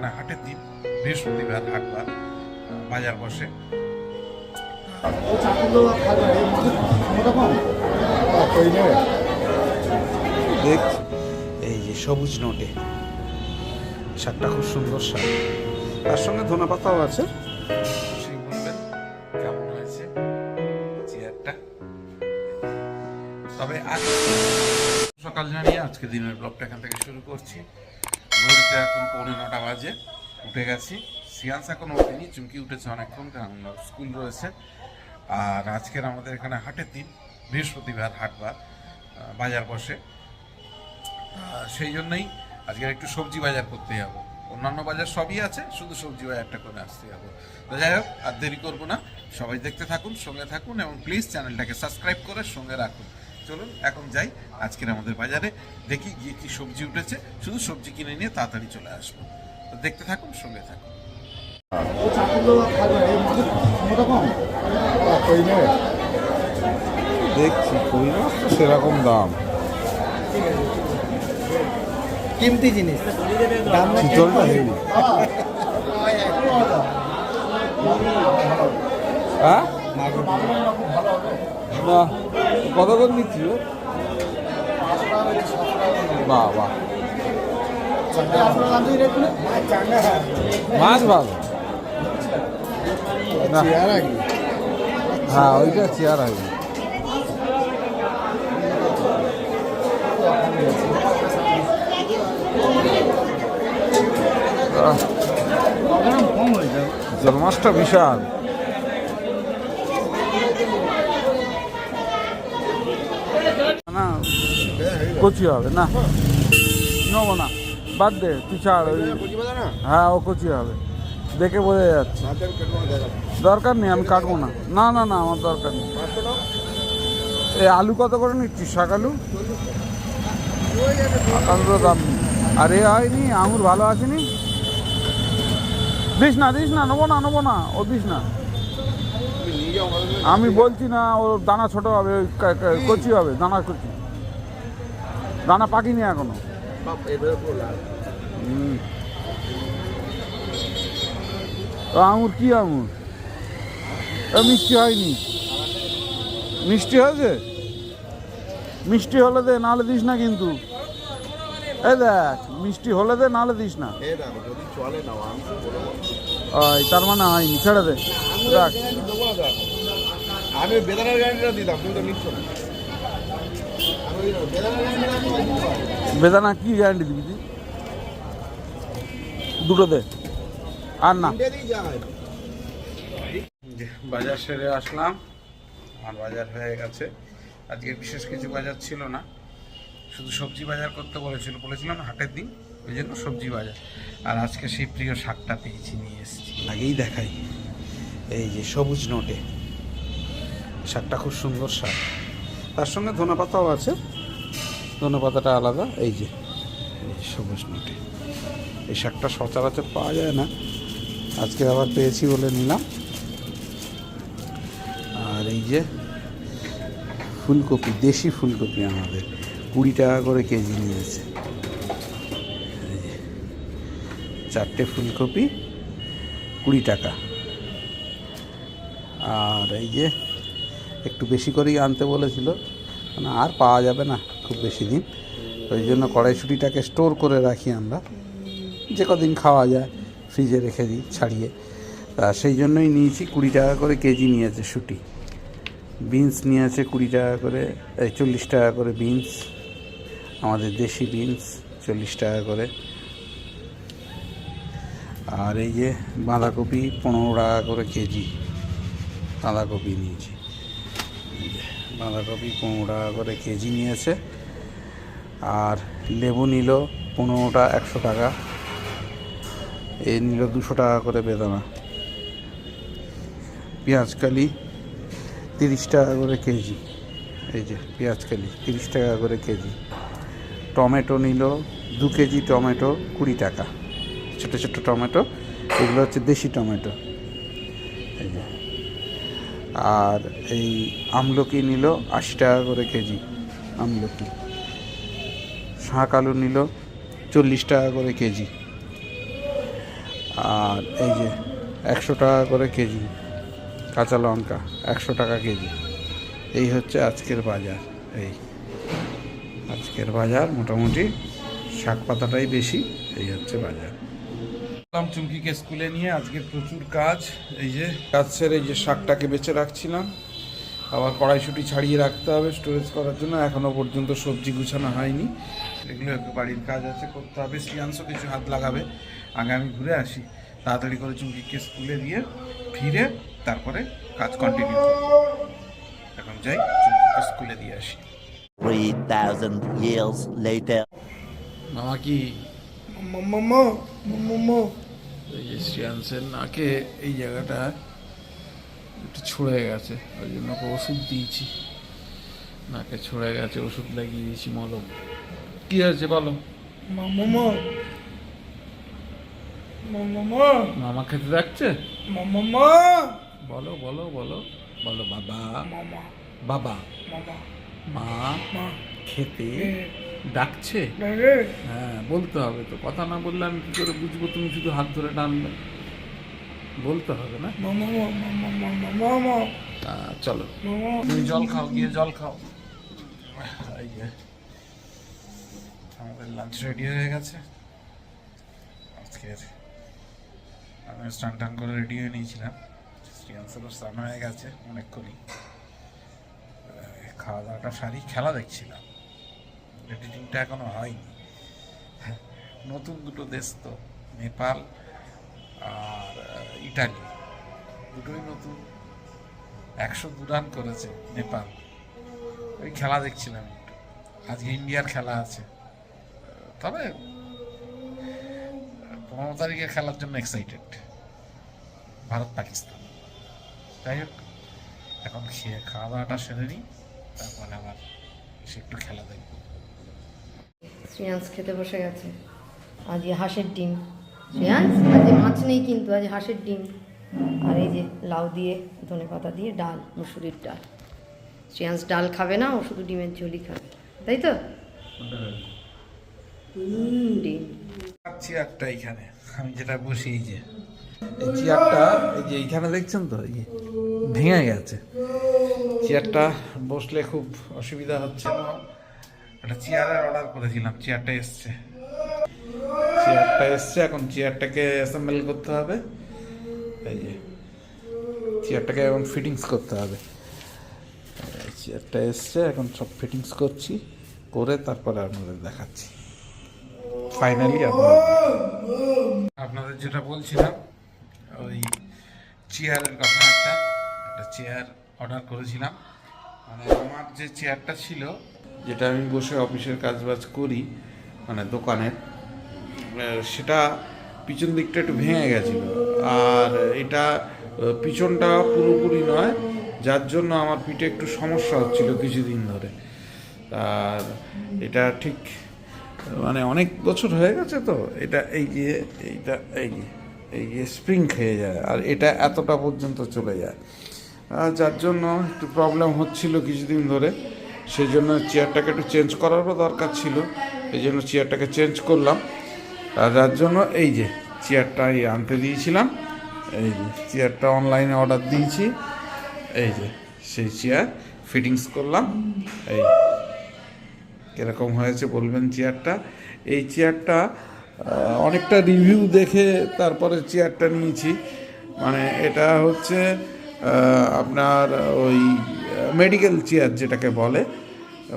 এখানে হাটের দিন, বৃহস্পতিবার হাটবার বাজার বসে। দেখছি এই যে সবুজ নোটে শাকটা খুব সুন্দর শাক, তার সঙ্গে ধনে পাতাও আছে। সেই বলবেন কেমন হয়েছে চেয়ারটা। তবে আজ সকাল জানিয়ে আজকে দিনের ব্লগটা এখান থেকে শুরু করছি। ঘড়িতে এখন 9:45 বাজে, উঠে গেছি। সিয়ান্স এখন ওঠেনি, চুমকি উঠেছে অনেকক্ষণ, কারণ স্কুল রয়েছে। আর আজকের আমাদের এখানে হাটের দিন, বৃহস্পতিবার হাটবার বাজার বসে। সেই জন্যই আজকের একটু সবজি বাজার করতে যাবো। অন্যান্য বাজার সবই আছে, শুধু সবজি বাজারটা করে আসতে যাবো। তো যাই হোক, আর দেরি করবো না, সবাই দেখতে থাকুন, সঙ্গে থাকুন এবং প্লিজ চ্যানেলটাকে সাবস্ক্রাইব করে সঙ্গে রাখুন। চলুন এখন যাই আজকের আমাদের বাজারে, দেখি গিয়ে কি সবজি উঠেছে। শুধু সবজি কিনে নিয়ে তাড়াতাড়ি চলে আসবো। তো দেখতে থাকুন, সঙ্গে থাকুন। দেখছি কই মাছ তো সেরকম দাম, কিমতি জিনিস চিতলটা হেভি। হ্যাঁ না, কত করে নিচ্ছি? বাহ বাহ, মাছ ভালো না। হ্যাঁ ওইটা চেয়ার আছে। জল মাছটা বিশাল। না কচি হবে না, নেবো না, বাদ দে, তুই ছাড়। ওই হ্যাঁ ও কচি হবে, দেখে বোঝা যাচ্ছে। দরকার নেই, আমি কাটবো না। না না না, আমার দরকার নেই। এই আলু কত করে নিচ্ছিস? শাক আলু আলুর দাম নেই। আর এ হয়নি, আঙুর ভালো আসেনি। দিস না, দিস না, নেবো না, নেবো না, ও দিস না। আমি বলছি না, ও দানা ছোট হবে, কচি হবে, দানা কচি, দানা পাকিনি এখনো। আঙুর কি আঙুর? মিষ্টি হয়নি। মিষ্টি হয়েছে? মিষ্টি হলে দে, নাহলে দিস না কিন্তু। এই দেখ, মিষ্টি হলে দে, নাহলে দিস না। ওই তার মানে হয়নি, ছেড়ে দে। দেখ আমি বেদানার গ্যারান্টিটা দিতাম, তুমি তো নিচ্ছ না। বেদানা কি গ্যারান্টি দিবি তুই? দুটো দে, আর না। বাজার সেরে আসলাম, আমার বাজার হয়ে গেছে। আজকে বিশেষ কিছু বাজার ছিল না, শুধু সবজি বাজার করতে বলেছিলাম হাটের দিন, ওই জন্য সবজি বাজার। আর আজকে সেই প্রিয় শাকটা পেয়েছি, নিয়ে এসেছি। আগেই দেখাই, এই যে সবুজ নোটে শাকটা খুব সুন্দর শাক, তার সঙ্গে ধনে পাতাও আছে। ধনে পাতাটা আলাদা। এই যে সবুজ নোটে এই শাকটা সচরাচর পাওয়া যায় না, আজকে আবার পেয়েছি বলে নিলাম। আর এই যে ফুলকপি, দেশি ফুলকপি আমাদের 20 টাকা করে কেজি নিয়েছে। এই যে 4টে ফুলকপি 20 টাকা। আর এই যে একটু বেশি করেই আনতে বলেছিল, মানে আর পাওয়া যাবে না খুব বেশি দিন, ওই জন্য কড়াইশুঁটিটাকে স্টোর করে রাখি আমরা, যে কদিন খাওয়া যায় ফ্রিজে রেখে দিই ছাড়িয়ে। তা সেই জন্যই নিয়েছি, 20 টাকা করে কেজি নিয়েছে শুঁটি। বিনস নিয়েছে 20 টাকা করে, 40 টাকা করে বিনস, আমাদের দেশি বিনস 40 টাকা করে। আর এই যে বাঁধাকপি 15 টাকা করে কেজি বাঁধাকপি নিয়েছি। বাঁধাকপি 15 টাকা করে কেজি নিয়েছে। আর লেবু নিল 15টা 100 টাকা, এ নিল 200 টাকা করে বেদানা। পেঁয়াজকালি 30 টাকা করে কেজি, এই যে পেঁয়াজকালি 30 টাকা করে কেজি। টমেটো নিল 2 কেজি, টমেটো 20 টাকা, ছোটো ছোটো টমেটো, এগুলো হচ্ছে দেশি টমেটো। এই যে আর এই আমলকি নিল 80 টাকা করে কেজি আমলকি। শাক আলু নিল 40 টাকা করে কেজি। আর এই যে 100 টাকা করে কেজি কাঁচা লঙ্কা, 100 টাকা কেজি। এই হচ্ছে আজকের বাজার। এই আজকের বাজার মোটামুটি শাক পাতাটাই বেশি। এই হচ্ছে বাজার। চুমকিকে স্কুলে নিয়ে আজকে প্রচুর কাজ। এই যে কাজ সেরে এই যে শাকটাকে বেঁচে রাখছিলাম, আবার কড়াইশুঁটি ছাড়িয়ে রাখতে হবে স্টোরেজ করার জন্য। এখনও পর্যন্ত সবজি গুছানো হয়নি, এগুলো একটু বাড়ির কাজ আছে করতে হবে। শ্রিয়াংশ কিছু হাত লাগাবে। আগে আমি ঘুরে আসি, তাড়াতাড়ি করে চুমকিকে স্কুলে দিয়ে ফিরে তারপরে কাজ কন্টিনিউ করব। এখন যাই, চুমকিকে স্কুলে দিয়ে আসি। 3,000 years later. মামা কি মামা মামা, এই যে শ্রিয়াংশের নাকে এই জায়গাটা একটু ছড়ে গেছে, ওই জন্য ওকে ওষুধ দিয়েছি। নাকে ছড়ে গেছে, ওষুধ লাগিয়ে দিয়েছি, মলম। কি হয়েছে বলো? মামা মামা, মামা খেতে যাচ্ছে? মামা বলো বলো বলো বলো, বাবা মামা, বাবা মামা, মা মা খেতে ডাকছে। হ্যাঁ বলতে হবে তো, কথা না বললে আমি কি করে বুঝবো? তুমি শুধু হাত ধরে টানবে, বলতে হবে না? চলো তুমি জল খাও, গিয়ে জল খাও। এই যে আমাদের লাঞ্চ রেডি হয়ে গেছে। আজকের আমি স্নান টান করে রেডি হয়ে নিয়েছিলাম। শ্রিয়াংশেরও স্নান হয়ে গেছে অনেকক্ষণই। খাওয়া দাওয়াটা সারি, খেলা দেখছিলাম। এডিটিংটা এখনো হয়নি। নতুন দুটো দেশ তো, নেপাল আর ইটালি, দুটোই নতুন। 102 রান করেছে নেপাল। ওই খেলা দেখছিলাম একটু। আজকে ইন্ডিয়ার খেলা আছে, তবে 15 তারিখের খেলার জন্য এক্সাইটেড। ভারত পাকিস্তান। যাই হোক, এখন খাওয়া দাওয়াটা সেরে নিই, তারপরে আবার সে একটু খেলা দেখবো। শ্রেয়াংশ খেতে বসে গেছে। আজকে হাঁসের ডিম। শ্রেয়াংশ আজকে মাছ নেই কিন্তু, আজ হাঁসের ডিম। আর এই যে লাউ দিয়ে ধনেপাতা দিয়ে ডাল, মুসুরির ডাল। শ্রেয়াংশ ডাল খাবে না, ও শুধু ডিমের ঝোলই খাবে, তাই তো? ডিম চেয়ারটা এইখানে আমি যেটা বসি, এই যে এই চেয়ারটা, এই যে এইখানে দেখছেন তো, এই যে ভেঙে গেছে। চেয়ারটা বসলে খুব অসুবিধা হচ্ছে না। একটা চেয়ারের অর্ডার করেছিলাম, চেয়ারটা এসছে। এখন চেয়ারটাকে অ্যাসেম্বল করতে হবে। এই যে চেয়ারটাকে এখন ফিটিংস করতে হবে। চেয়ারটা এসছে, এখন সব ফিটিংস করছি, করে তারপরে আপনাদের দেখাচ্ছি ফাইনালি। আপনাদের যেটা বলছিলাম, ওই চেয়ারের কথা, একটা চেয়ার অর্ডার করেছিলাম। মানে আমার যে চেয়ারটা ছিল, যেটা আমি বসে অফিসের কাজবাজ করি, মানে দোকানের, সেটা পিছন দিকটা একটু ভেঙে গেছিল। আর এটা পিছনটা পুরোপুরি নয়, যার জন্য আমার পিঠে একটু সমস্যা হচ্ছিল কিছুদিন ধরে। আর এটা ঠিক মানে অনেক বছর হয়ে গেছে তো, এটা এই যে এইটা এই যে স্প্রিং খেয়ে যায়, আর এটা এতটা পর্যন্ত চলে যায়। যার জন্য একটু প্রবলেম হচ্ছিল কিছুদিন ধরে। সেই জন্য চেয়ারটাকে একটু চেঞ্জ করারও দরকার ছিল, এই জন্য চেয়ারটাকে চেঞ্জ করলাম। আর যার জন্য এই যে চেয়ারটাই আনতে দিয়েছিলাম। এই যে চেয়ারটা অনলাইনে অর্ডার দিয়েছি। এই যে সেই চেয়ার ফিটিংস করলাম। এই কীরকম হয়েছে বলবেন চেয়ারটা। এই চেয়ারটা অনেকটা রিভিউ দেখে তারপরে চেয়ারটা নিয়েছি। মানে এটা হচ্ছে আপনার ওই মেডিকেল চেয়ার যেটাকে বলে,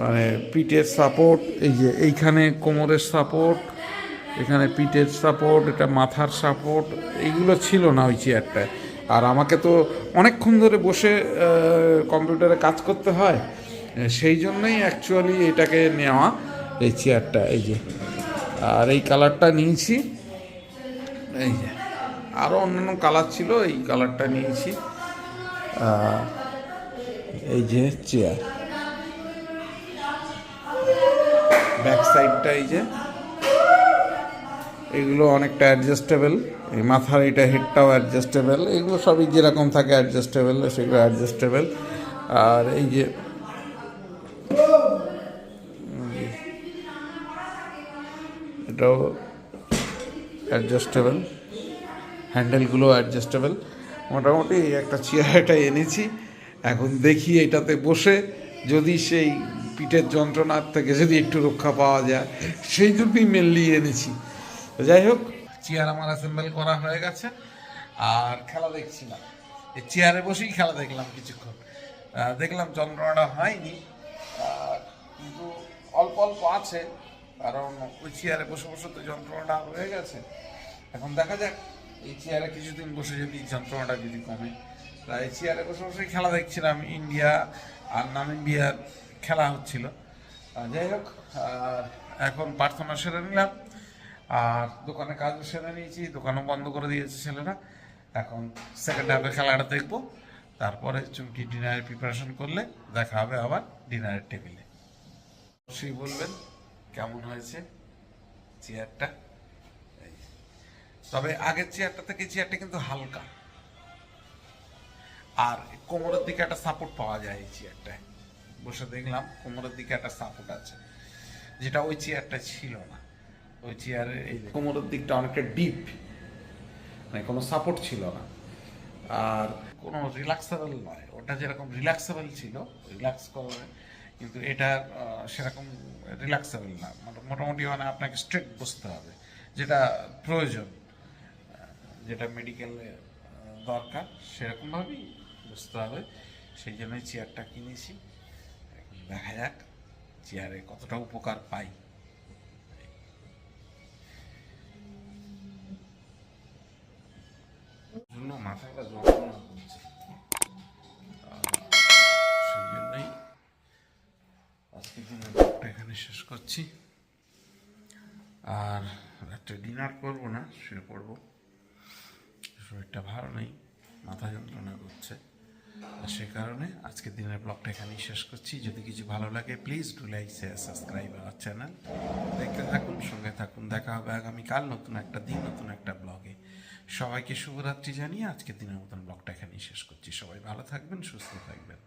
মানে পিঠের সাপোর্ট, এই যে এইখানে কোমরের সাপোর্ট, এখানে পিঠের সাপোর্ট, এটা মাথার সাপোর্ট, এইগুলো ছিল না ওই চেয়ারটায়। আর আমাকে তো অনেকক্ষণ ধরে বসে কম্পিউটারে কাজ করতে হয়, সেই জন্যই অ্যাকচুয়ালি এটাকে নেওয়া, এই চেয়ারটা। এই যে আর এই কালারটা নিয়েছি। এই যে আরও অন্যান্য কালার ছিল, এই কালারটা নিয়েছি। এই যে চেয়ার, ব্যাক সাইডটা এই যে, এগুলো অনেকটা অ্যাডজাস্টেবল। এই মাথার এটা হেডটাও অ্যাডজাস্টেবল, এগুলো সবই যেরকম থাকে অ্যাডজাস্টেবল, সেগুলো অ্যাডজাস্টেবল। আর এই যে এটাও অ্যাডজাস্টেবল। হ্যান্ডেলগুলো অ্যাডজাস্টেবল। মোটামুটি একটা চেয়ারটা এনেছি, এখন দেখি এটাতে বসে যদি সেই পিঠের যন্ত্রণার থেকে যদি একটু রক্ষা পাওয়া যায়, সেই জন্যই মেনলি এনেছি। তো যাই হোক, চেয়ার আমার অ্যাসেম্বল করা হয়ে গেছে, আর খেলা দেখছিলাম। এই চেয়ারে বসেই খেলা দেখলাম কিছুক্ষণ। দেখলাম যন্ত্রণাটা হয়নি, কিন্তু অল্প অল্প আছে, কারণ ওই চেয়ারে বসে বসে তো যন্ত্রণাটা হয়ে গেছে। এখন দেখা যাক এই চেয়ারে কিছুদিন বসে যদি যন্ত্রণাটা যদি কমে। তাই চেয়ারে বসে বসে খেলা দেখছিলাম, ইন্ডিয়া আর নামিবিয়ার খেলা হচ্ছিল। যাই হোক, এখন প্রার্থনা সেরে নিলাম, আর দোকানে কাজও সেরে নিয়েছি, দোকানও বন্ধ করে দিয়েছে ছেলেরা। এখন সেকেন্ড হাফে খেলাটা দেখবো, তারপরে চুমকি ডিনারের প্রিপারেশন করলে দেখা হবে আবার ডিনারের টেবিলে। অবশ্যই বলবেন কেমন হয়েছে চেয়ারটা। তবে আগের চেয়ারটা থেকে চেয়ারটা কিন্তু হালকা, আর কোমরের দিকে একটা সাপোর্ট পাওয়া যায় এই চেয়ারটায়। বসে দেখলাম কোমরের দিকে একটা সাপোর্ট আছে, যেটা ওই চেয়ারটা ছিল না। ওই চেয়ারে এই কোমরের দিকটা অনেকটা ডিপ, মানে কোনো সাপোর্ট ছিল না, আর কোনো রিল্যাক্সেবল নয়। ওটা যেরকম রিল্যাক্সেবল ছিল, রিল্যাক্স করে, কিন্তু এটা সেরকম রিল্যাক্সেবল না। মোটামুটি মানে আপনাকে স্ট্রেট বসতে হবে, যেটা প্রয়োজন, যেটা মেডিকেলে দরকার, সেরকমভাবেই বুঝতে হবে। সেই জন্যই চেয়ারটা কিনেছি। দেখা যাক চেয়ারে কতটা উপকার পাই। জন্য মাথাটা যন্ত্রণা করছে, সেই জন্যই আজকের দিনের ব্লগটা এখানে শেষ করছি। আর রাত্রে ডিনার করবো না, শুয়ে পড়বো। শরীরটা ভালো নেই, মাথা যন্ত্রণা করছে, আর সে কারণে আজকের দিনের ব্লগটা এখানেই শেষ করছি। যদি কিছু ভালো লাগে please do like, share, subscribe আমার চ্যানেল। দেখতে থাকুন, সঙ্গে থাকুন। দেখা হবে আগামীকাল নতুন একটা দিন, নতুন একটা ব্লগে। সবাইকে শুভরাত্রি জানিয়ে আজকের দিনের মতন ব্লগটা এখানেই শেষ করছি। সবাই ভালো থাকবেন, সুস্থ থাকবেন।